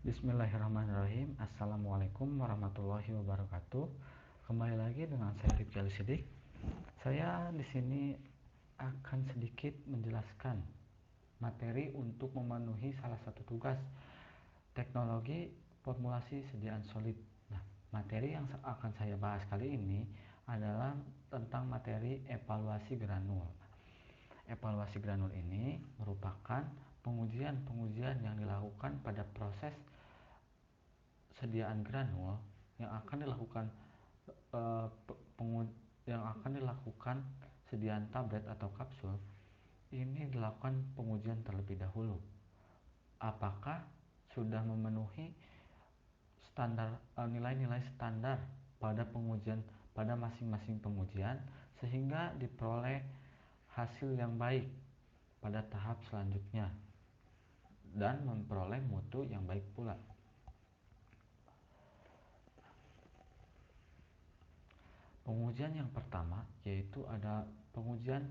Bismillahirrahmanirrahim. Assalamualaikum warahmatullahi wabarakatuh. Kembali lagi dengan saya Rifki Sidik. Saya di sini akan sedikit menjelaskan materi untuk memenuhi salah satu tugas teknologi formulasi sediaan solid. Nah, materi yang akan saya bahas kali ini adalah tentang materi evaluasi granul. Evaluasi granul ini merupakan pengujian-pengujian yang dilakukan pada proses sediaan granul yang akan dilakukan eh, yang akan dilakukan sediaan tablet atau kapsul. Ini dilakukan pengujian terlebih dahulu. Apakah sudah memenuhi standar nilai-nilai standar pada pengujian pada masing-masing pengujian sehingga diperoleh hasil yang baik pada tahap selanjutnya dan memperoleh mutu yang baik pula. Pengujian yang pertama yaitu ada pengujian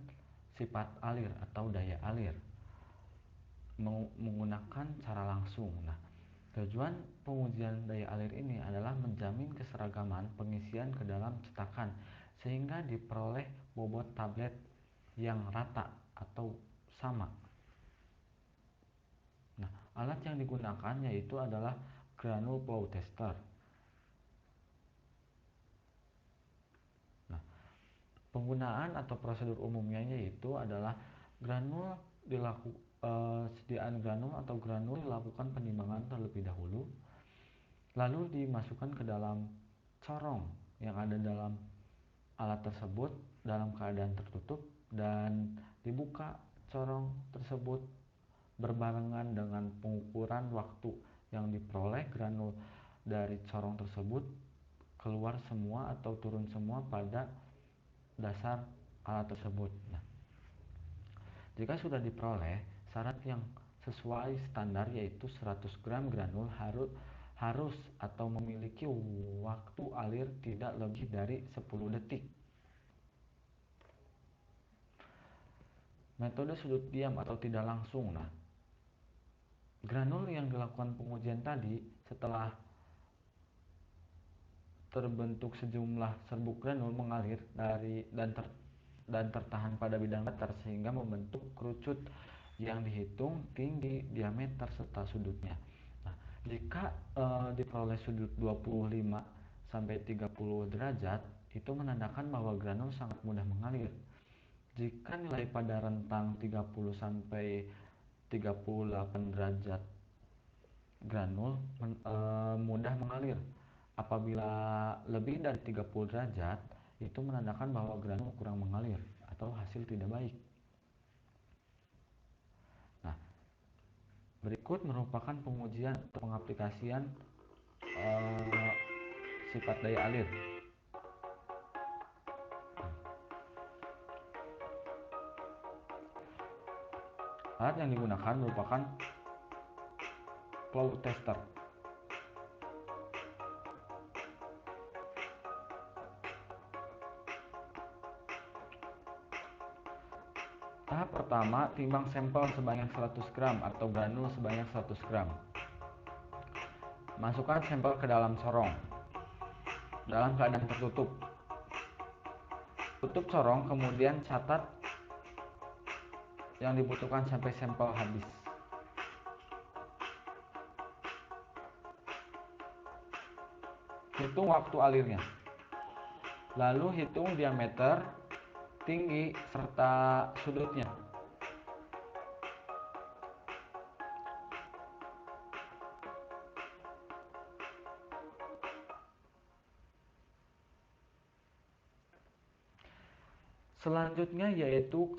sifat alir atau daya alir menggunakan cara langsung. Nah, tujuan pengujian daya alir ini adalah menjamin keseragaman pengisian ke dalam cetakan sehingga diperoleh bobot tablet yang rata atau sama. Nah, alat yang digunakan yaitu adalah granule flow tester. Nah, penggunaan atau prosedur umumnya yaitu adalah granul sediaan granul atau granul dilakukan penimbangan terlebih dahulu, lalu dimasukkan ke dalam corong yang ada dalam alat tersebut dalam keadaan tertutup dan dibuka corong tersebut berbarengan dengan pengukuran waktu yang diperoleh granul dari corong tersebut keluar semua atau turun semua pada dasar alat tersebut. Nah, jika sudah diperoleh, syarat yang sesuai standar yaitu 100 gram granul harus atau memiliki waktu alir tidak lebih dari 10 detik. Metode sudut diam atau tidak langsung. Nah, granul yang dilakukan pengujian tadi setelah terbentuk sejumlah serbuk granul mengalir dan tertahan pada bidang datar sehingga membentuk kerucut yang dihitung tinggi, diameter serta sudutnya. Nah, jika diperoleh sudut 25 sampai 30 derajat, itu menandakan bahwa granul sangat mudah mengalir. Jika nilai pada rentang 30 sampai 38 derajat, granul mudah mengalir. Apabila lebih dari 30 derajat, itu menandakan bahwa granul kurang mengalir atau hasil tidak baik. Nah, berikut merupakan pengujian atau pengaplikasian sifat daya alir. Alat yang digunakan merupakan flow tester. Tahap pertama, timbang sampel sebanyak 100 gram atau granul sebanyak 100 gram. Masukkan sampel ke dalam corong dalam keadaan tertutup. Tutup corong, kemudian catat yang dibutuhkan sampai sampel habis. Hitung waktu alirnya. Lalu hitung diameter, tinggi, serta sudutnya. Selanjutnya yaitu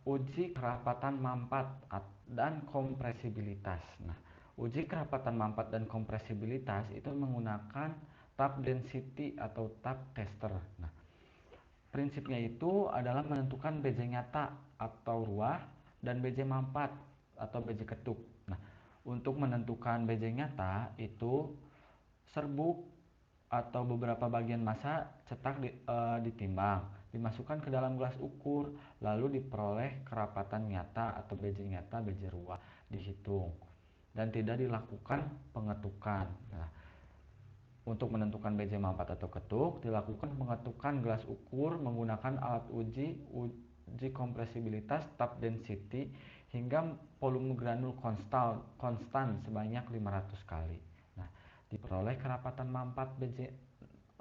uji kerapatan mampat dan kompresibilitas. Nah, uji kerapatan mampat dan kompresibilitas itu menggunakan tab density atau tab tester. Nah, prinsipnya itu adalah menentukan BJ nyata atau ruah dan BJ mampat atau BJ ketuk. Nah, untuk menentukan BJ nyata itu serbuk atau beberapa bagian massa cetak ditimbang, dimasukkan ke dalam gelas ukur, lalu diperoleh kerapatan nyata atau BJ nyata, BJ ruah dihitung. dan tidak dilakukan pengetukan. Nah, untuk menentukan BJ mampat atau ketuk, dilakukan pengetukan gelas ukur menggunakan alat uji kompresibilitas tap density hingga volume granul konstan sebanyak 500 kali. Nah, diperoleh kerapatan mampat BJ.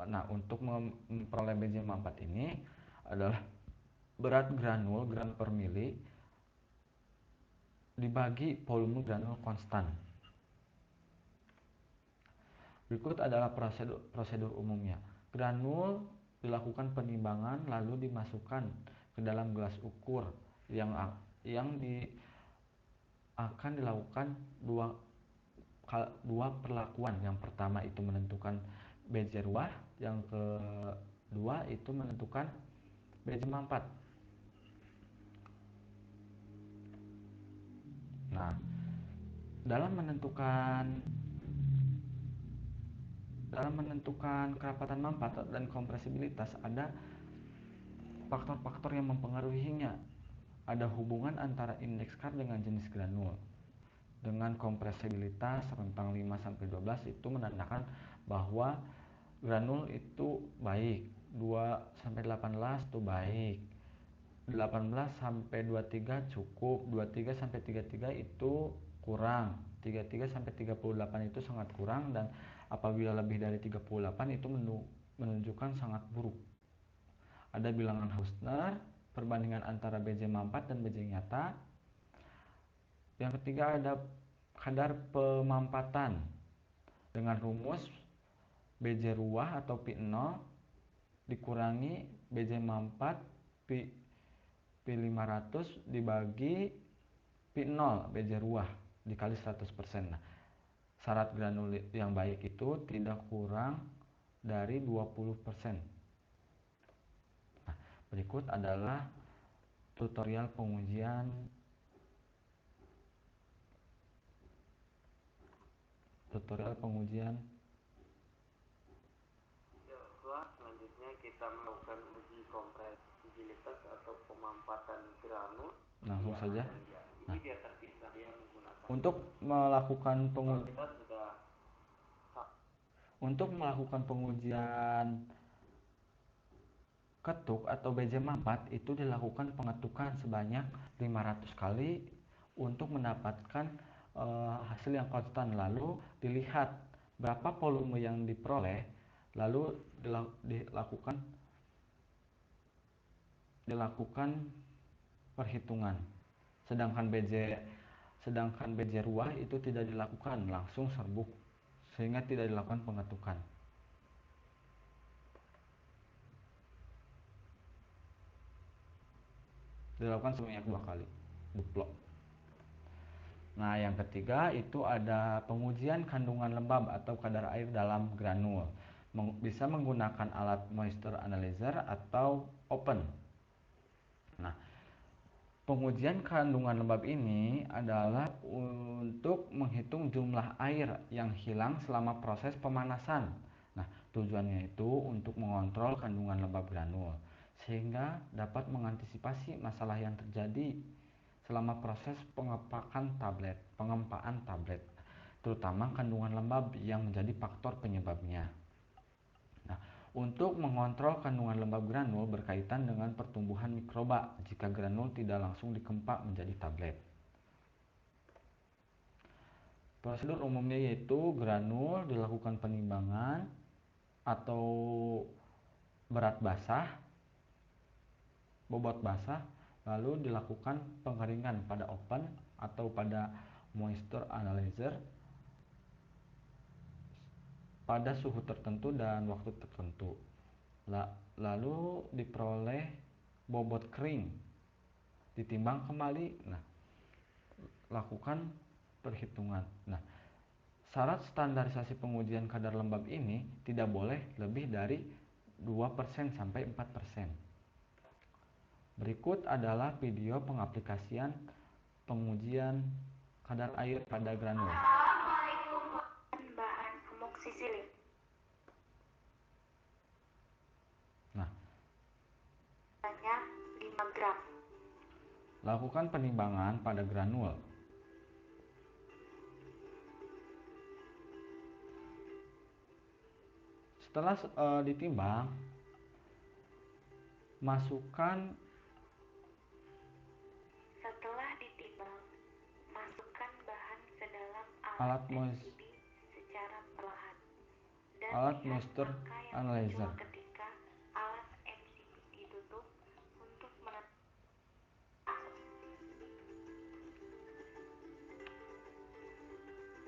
Nah, untuk memperoleh BJ mampat ini adalah berat granul gram per mili dibagi volume granul konstan. Berikut adalah prosedur umumnya. Granul dilakukan penimbangan lalu dimasukkan ke dalam gelas ukur yang akan dilakukan dua perlakuan. Yang pertama itu menentukan BJ ruah, yang kedua itu menentukan BJ mampat. Nah, dalam menentukan kerapatan mampat dan kompresibilitas ada faktor-faktor yang mempengaruhinya. Ada hubungan antara indeks Carr dengan jenis granul. Dengan kompresibilitas rentang 5-12 itu menandakan bahwa granul itu baik, 2-18 itu baik, 18-23 cukup, 23-33 itu kurang, 33-38 itu sangat kurang, dan apabila lebih dari 38 itu menunjukkan sangat buruk. Ada bilangan Hausner, perbandingan antara BJ mampat dan BJ nyata. Yang ketiga ada kadar pemampatan dengan rumus BJ ruah atau P0 dikurangi BJ mampat P500 dibagi P0 BJ ruah dikali 100%. Nah, syarat granul yang baik itu tidak kurang dari 20%. Nah, berikut adalah tutorial pengujian Selanjutnya kita melakukan uji kompresibilitas atau pemampatan granul. Langsung saja. Ini dia terpisah dia menggunakan. Untuk melakukan pengujian ketuk atau BJ mampat itu dilakukan pengetukan sebanyak 500 kali untuk mendapatkan hasil yang konstan. Lalu dilihat berapa volume yang diperoleh, lalu dilakukan perhitungan. Sedangkan BJ ruah itu tidak dilakukan, langsung serbuk sehingga tidak dilakukan pengetukan. Dilakukan sebanyak 2 kali, duplok. Nah, yang ketiga itu ada pengujian kandungan lembab atau kadar air dalam granul. Bisa menggunakan alat moisture analyzer atau open. Nah, pengujian kandungan lembab ini adalah untuk menghitung jumlah air yang hilang selama proses pemanasan. Nah, tujuannya itu untuk mengontrol kandungan lembab granul sehingga dapat mengantisipasi masalah yang terjadi selama proses pengempaan tablet, terutama kandungan lembab yang menjadi faktor penyebabnya. Nah, untuk mengontrol kandungan lembab granul berkaitan dengan pertumbuhan mikroba jika granul tidak langsung dikempak menjadi tablet. Prosedur umumnya yaitu granul dilakukan penimbangan atau berat basah, bobot basah, lalu dilakukan pengeringan pada open atau pada moisture analyzer pada suhu tertentu dan waktu tertentu. Lalu diperoleh bobot kering, ditimbang kembali. Nah, lakukan perhitungan. Nah, syarat standarisasi pengujian kadar lembab ini tidak boleh lebih dari 2% sampai 4%. Berikut adalah video pengaplikasian pengujian kadar air pada granul. Bahan amoksisilin. Nah, banyak 5 gram. Lakukan penimbangan pada granul. Setelah ditimbang, masukkan bahan ke dalam alat MCB secara perlahan dan alat lihat moisture angka yang analyzer. muncul ketika alat MCB ditutup untuk menentukan.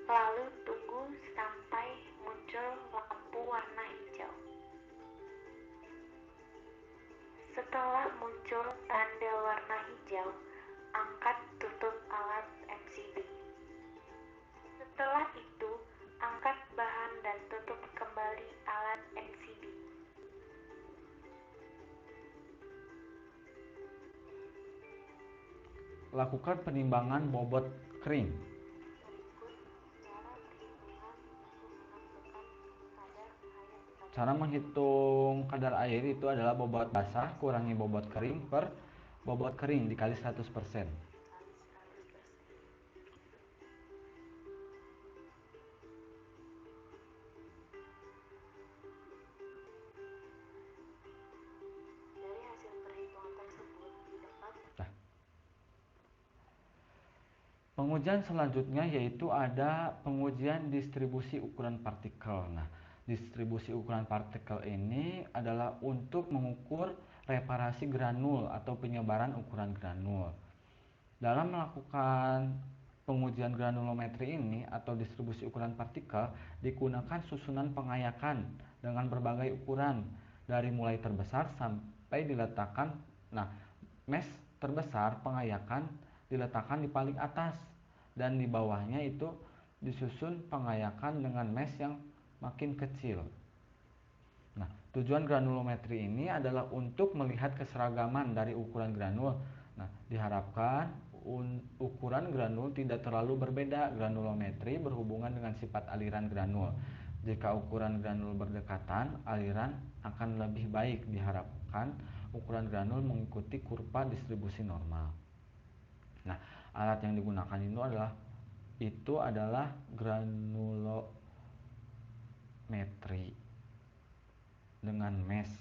Lalu tunggu sampai muncul lampu warna hijau. Setelah muncul tanda warna hijau, angkat tutup alat MCB. Setelah itu, angkat bahan dan tutup kembali alat MCB. Lakukan penimbangan bobot kering. Cara menghitung kadar air itu adalah bobot basah kurangi bobot kering per bobot kering dikali 100%. Dari hasil perhitungan tersebut didapat. Pengujian selanjutnya yaitu ada pengujian distribusi ukuran partikel. Nah, distribusi ukuran partikel ini adalah untuk mengukur reparasi granul atau penyebaran ukuran granul. Dalam melakukan pengujian granulometri ini atau distribusi ukuran partikel digunakan susunan pengayakan dengan berbagai ukuran dari mulai terbesar sampai diletakkan. Nah, mesh terbesar pengayakan diletakkan di paling atas dan di bawahnya itu disusun pengayakan dengan mesh yang makin kecil. Nah, tujuan granulometri ini adalah untuk melihat keseragaman dari ukuran granul. Nah, diharapkan ukuran granul tidak terlalu berbeda. Granulometri berhubungan dengan sifat aliran granul. Jika ukuran granul berdekatan, aliran akan lebih baik. Diharapkan ukuran granul mengikuti kurva distribusi normal. Nah, alat yang digunakan itu adalah granulometri dengan mesh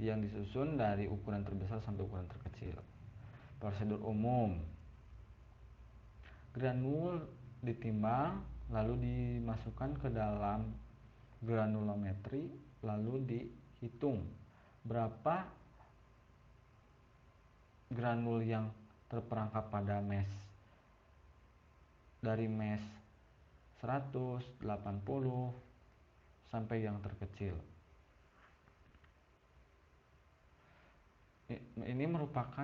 yang disusun dari ukuran terbesar sampai ukuran terkecil. Prosedur umum: granul ditimbang, lalu dimasukkan ke dalam granulometri, lalu dihitung berapa granul yang terperangkap pada mesh dari mesh 100, 80 sampai yang terkecil. Ini merupakan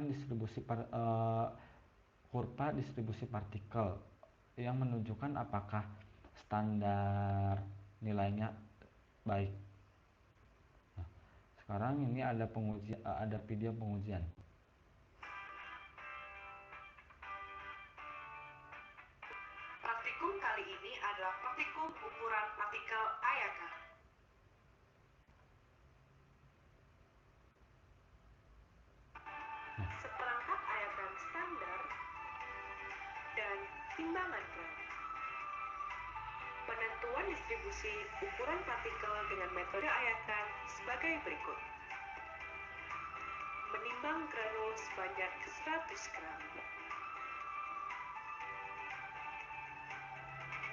kurva distribusi partikel yang menunjukkan apakah standar nilainya baik. Nah, sekarang ini ada video pengujian. Praktikum kali ini adalah praktikum ukuran partikel ayakan. Seperangkat ayakan standar dan timbangan gram. Penentuan distribusi ukuran partikel dengan metode ayakan sebagai berikut. Menimbang granul sebanyak 100 gram.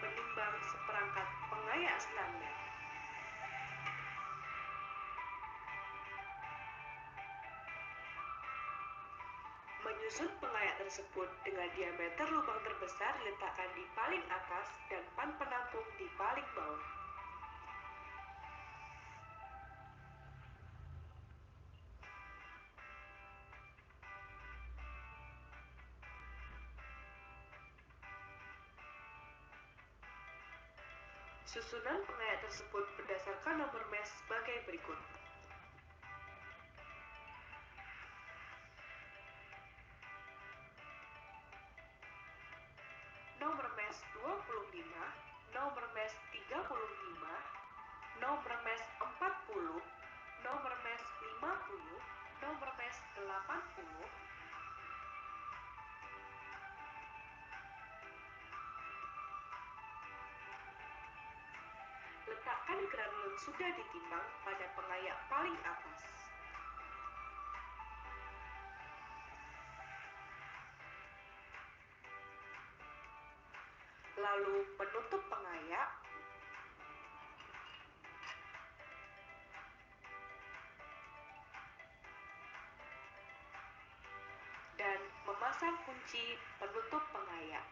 Menimbang seperangkat pengayak standar. Menyusun pengayak tersebut dengan diameter lubang terbesar diletakkan di paling atas dan pan penampung di paling bawah. Susunan pengayak tersebut berdasarkan nomor mesh sebagai berikut. Nomor mesh 25, nomor mesh 35, nomor mesh 40, nomor mesh 50, nomor mesh 80, letakkan granul sudah ditimbang pada pengayak paling atas. Lalu menutup pengayak dan memasang kunci penutup pengayak.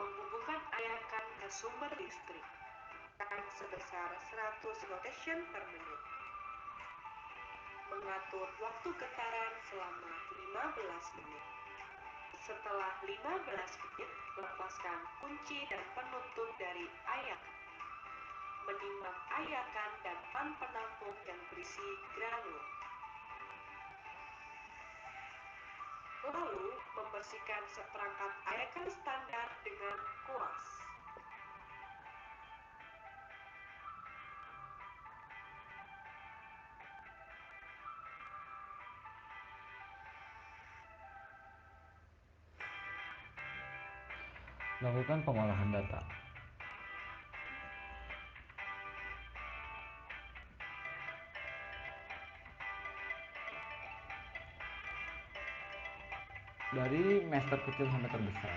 Menghubungkan ayakan ke sumber listrik sebesar 100 rotation per menit. Mengatur waktu getaran selama 15 menit. Setelah 15 menit, lepaskan kunci dan penutup dari ayakan. Menimbang ayakan dan pan penampung yang berisi granul. Lalu, membersihkan seperangkat ayakan standar dengan kuas. Lakukan pengolahan data. Dari mes terkecil sampai terbesar.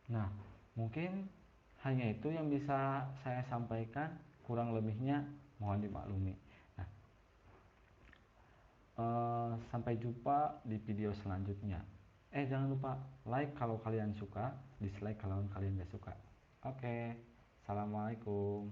Nah, mungkin hanya itu yang bisa saya sampaikan, kurang lebihnya mohon dimaklumi. Nah, sampai jumpa di video selanjutnya. Jangan lupa like kalau kalian suka, dislike kalau kalian gak suka. Oke, assalamualaikum.